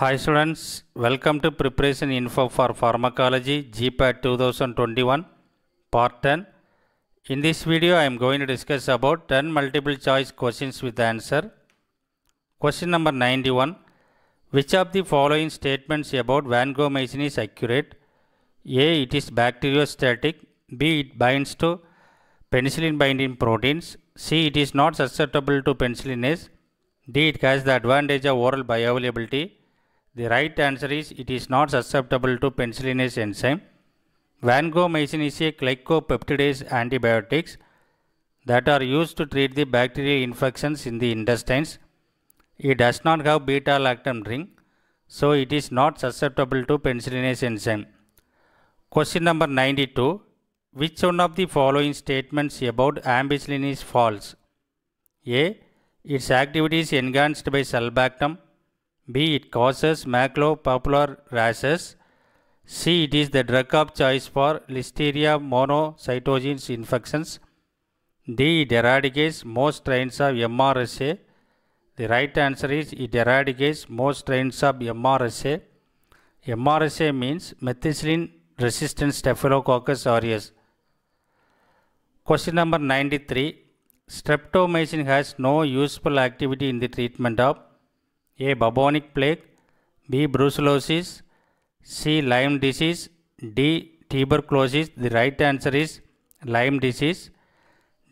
Hi students, welcome to Preparation Info for Pharmacology GPAT 2021 Part 10. In this video I am going to discuss about 10 multiple choice questions with the answer. Question number 91. Which of the following statements about vancomycin is accurate? A. It is bacteriostatic. B. It binds to penicillin binding proteins. C. It is not susceptible to penicillinase. D. It has the advantage of oral bioavailability. The right answer is it is not susceptible to penicillinase enzyme. Vancomycin is a glycopeptidase antibiotics that are used to treat the bacterial infections in the intestines. It does not have beta-lactam ring, so it is not susceptible to penicillinase enzyme. Question number 92. Which one of the following statements about ampicillin is false? A. Its activity is enhanced by sulbactam. B. It causes maculopapular rashes. C. It is the drug of choice for Listeria monocytogenes infections. D. It eradicates most strains of MRSA. The right answer is it eradicates most strains of MRSA. MRSA means methicillin resistant Staphylococcus aureus. Question number 93. Streptomycin has no useful activity in the treatment of A. Bubonic plague. B. Brucellosis. C. Lyme disease. D. Tuberculosis. The right answer is Lyme disease.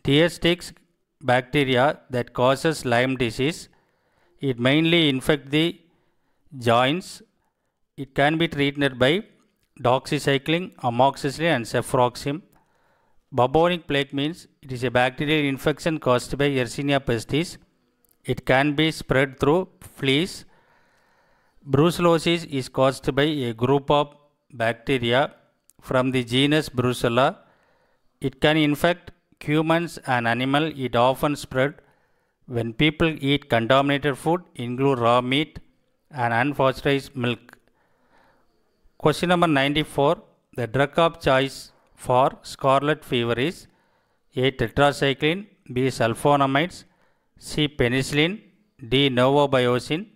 Diastix bacteria that causes Lyme disease. It mainly infects the joints. It can be treated by doxycycline, amoxicillin and cefuroxime. Bubonic plague means it is a bacterial infection caused by Yersinia pestis. It can be spread through fleas. Brucellosis is caused by a group of bacteria from the genus Brucella. It can infect humans and animals. It often spread when people eat contaminated food, include raw meat and unpasteurized milk. Question number 94. The drug of choice for scarlet fever is A. Tetracycline. B. Sulfonamides. C. Penicillin. D. Novobiocin.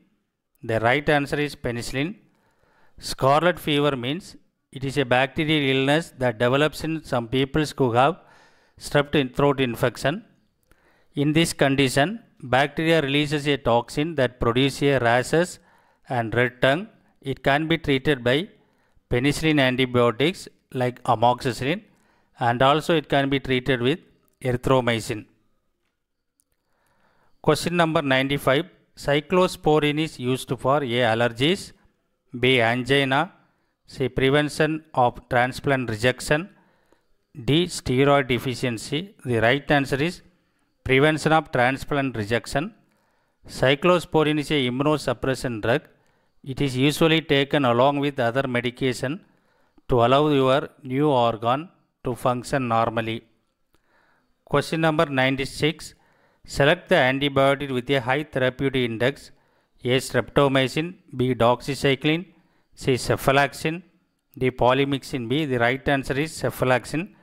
The right answer is penicillin. Scarlet fever means it is a bacterial illness that develops in some people who have strep throat infection. In this condition, bacteria releases a toxin that produces rashes and red tongue. It can be treated by penicillin antibiotics like amoxicillin, and also it can be treated with erythromycin. Question number 95. Cyclosporin is used for A. Allergies. B. Angina. C. Prevention of transplant rejection. D. Steroid deficiency. The right answer is prevention of transplant rejection. Cyclosporin is a immunosuppression drug. It is usually taken along with other medication to allow your new organ to function normally. Question number 96. Select the antibiotic with a high therapeutic index. A. Streptomycin. B. Doxycycline. C. Cephalexin. D. Polymyxin B. The right answer is cephalexin.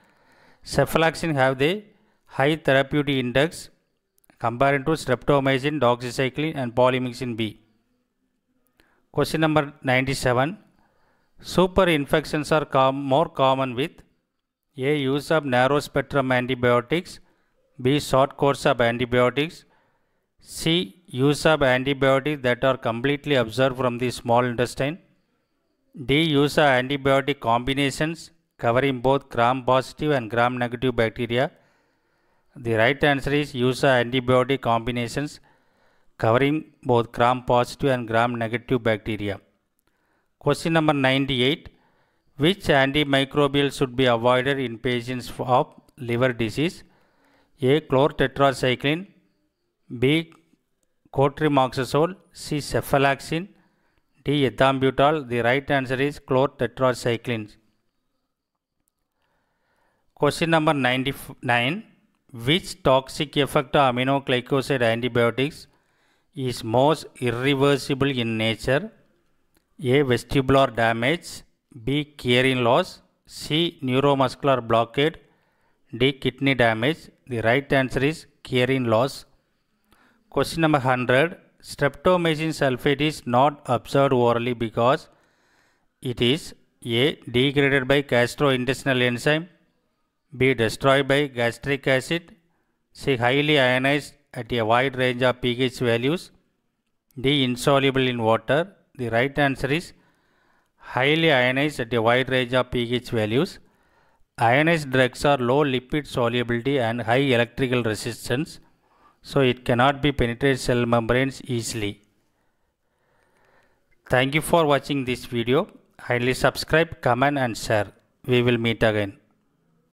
Cephalexin have the high therapeutic index compared to streptomycin, doxycycline and polymyxin B. Question number 97. Super infections are more common with A. Use of narrow spectrum antibiotics. B. Short course of antibiotics. C. Use of antibiotics that are completely absorbed from the small intestine. D. Use of antibiotic combinations covering both gram-positive and gram-negative bacteria. The right answer is use of antibiotic combinations covering both gram-positive and gram-negative bacteria. Question number 98. Which antimicrobial should be avoided in patients of liver disease? A. Chlortetracycline. B. Cotrimoxazole. C. Cephalexin. D. Ethambutol. The right answer is chlortetracycline. Question number 99. Which toxic effect of aminoglycoside antibiotics is most irreversible in nature? A. Vestibular damage. B. Hearing loss. C. Neuromuscular blockade. D. Kidney damage. The right answer is hearing loss. Question number 100. streptomycin sulfate is not absorbed orally because it is A. degraded by gastrointestinal enzyme, B. destroyed by gastric acid, C. highly ionized at a wide range of pH values, D. insoluble in water. The right answer is highly ionized at a wide range of pH values. Ionized drugs are low lipid solubility and high electrical resistance, so it cannot be penetrate cell membranes easily. Thank you for watching this video. Kindly subscribe, comment and share. We will meet again.